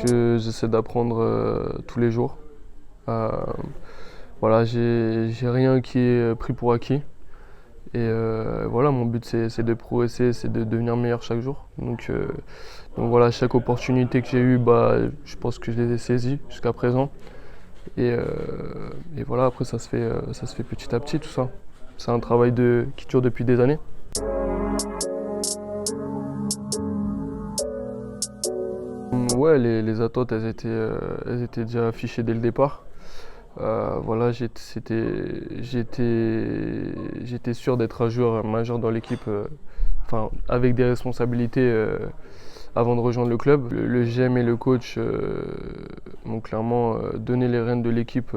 que j'essaie d'apprendre tous les jours. Euh, voilà, j'ai rien qui est pris pour acquis. Et voilà, mon but c'est de progresser, c'est de devenir meilleur chaque jour. Donc voilà, chaque opportunité que j'ai eue, je pense que je les ai saisies jusqu'à présent. Et, euh, et voilà, après ça se fait petit à petit tout ça. C'est un travail qui dure depuis des années. Ouais, les attentes, elles étaient déjà affichées dès le départ. Voilà, j'étais sûr d'être un joueur majeur dans l'équipe, enfin, avec des responsabilités avant de rejoindre le club. Le GM et le coach m'ont clairement donné les rênes de l'équipe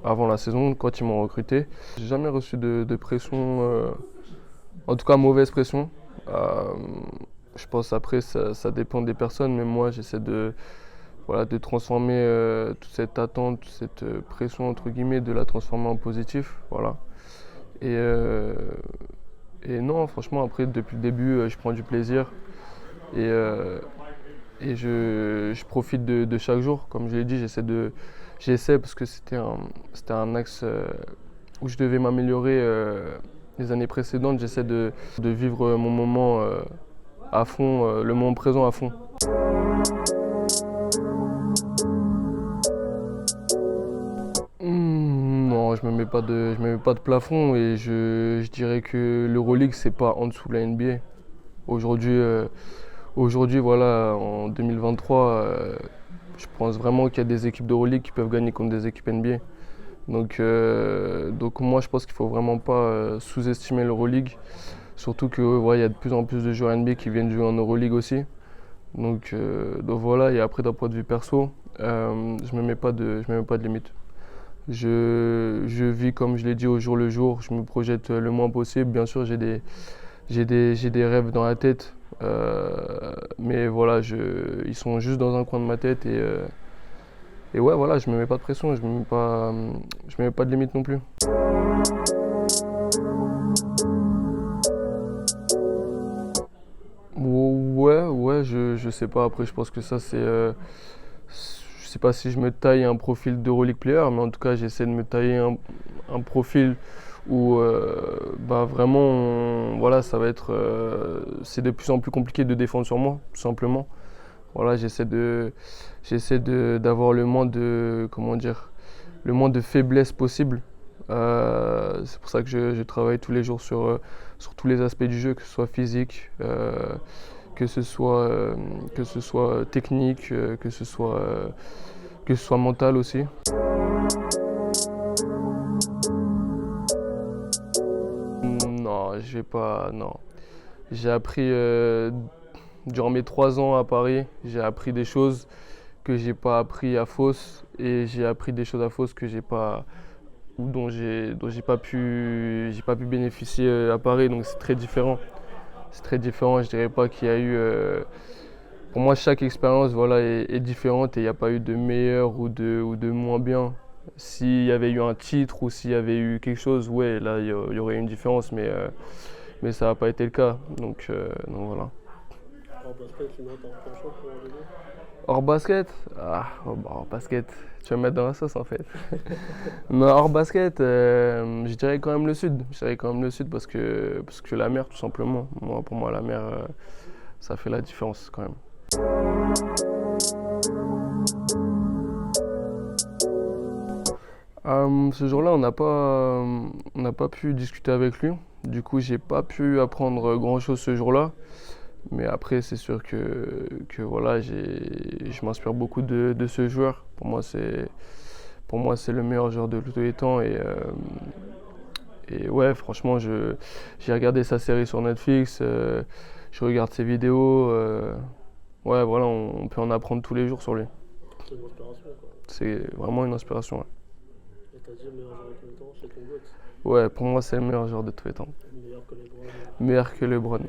avant la saison, quand ils m'ont recruté. J'ai jamais reçu de pression, en tout cas mauvaise pression. Je pense après ça dépend des personnes, mais moi j'essaie voilà, de transformer toute cette attente, toute cette pression entre guillemets, de la transformer en positif. Voilà. Et, euh, et non, franchement, après, depuis le début, je prends du plaisir et, euh, et je profite de chaque jour. Comme je l'ai dit, j'essaie parce que c'était un axe où je devais m'améliorer les années précédentes. J'essaie de vivre mon moment à fond, le moment présent à fond. Non, je me mets pas de plafond et je dirais que l'Euroleague c'est pas en dessous de la NBA. Aujourd'hui, aujourd'hui voilà, en 2023, je pense vraiment qu'il y a des équipes d'Euroleague qui peuvent gagner contre des équipes NBA. Donc moi je pense qu'il faut vraiment pas sous-estimer l'Euroleague. Surtout que ouais, il y a de plus en plus de joueurs NBA qui viennent jouer en Euroleague aussi. Donc voilà, et après d'un point de vue perso, je me mets pas de limite. Je vis comme je l'ai dit au jour le jour, je me projette le moins possible. Bien sûr, j'ai des rêves dans la tête, mais voilà, ils sont juste dans un coin de ma tête et ouais, voilà, je me mets pas de pression, je me mets pas de limite non plus. Ouais, je sais pas. Après, je pense que ça, je sais pas si je me taille un profil d'Euroleague player, mais en tout cas, j'essaie de me tailler un profil où vraiment, voilà, c'est de plus en plus compliqué de défendre sur moi, tout simplement. Voilà, d'avoir le moins de, comment dire, le moins de faiblesse possible. C'est pour ça que je travaille tous les jours sur tous les aspects du jeu, que ce soit physique, que ce soit technique, que ce soit mental aussi. Non, je vais pas. Non. J'ai appris durant mes 3 ans à Paris, j'ai appris des choses que j'ai pas appris à Fos et j'ai appris des choses à Fos que j'ai pas ou dont j'ai pas pu bénéficier à Paris. Donc c'est très différent. C'est très différent. Je dirais pas qu'il y a eu. Pour moi, chaque expérience voilà, est différente et il n'y a pas eu de meilleur ou de moins bien. S'il y avait eu un titre ou s'il y avait eu quelque chose, ouais, là, il y aurait une différence, mais ça n'a pas été le cas. Donc voilà. Hors basket, sinon t'as un penchant pour les deux? Hors basket? Hors basket, tu vas me mettre dans la sauce en fait. Non, hors basket, je dirais quand même le sud. Je dirais quand même le sud parce que la mer, tout simplement. Pour moi, la mer, ça fait la différence quand même. Ce jour-là, on n'a pas pu discuter avec lui. Du coup, j'ai pas pu apprendre grand-chose ce jour-là. Mais après, c'est sûr que voilà, je m'inspire beaucoup de ce joueur. Pour moi, c'est le meilleur joueur de tous les temps. Et ouais, franchement, j'ai regardé sa série sur Netflix. Je regarde ses vidéos. Ouais, voilà, on peut en apprendre tous les jours sur lui. C'est une inspiration quoi. C'est vraiment une inspiration. Ouais. Et t'as dit le meilleur joueur de tous les temps, c'est ton GOAT. Ouais, pour moi, c'est le meilleur joueur de tous les temps. Meilleur que les Browns. Meilleur que LeBron.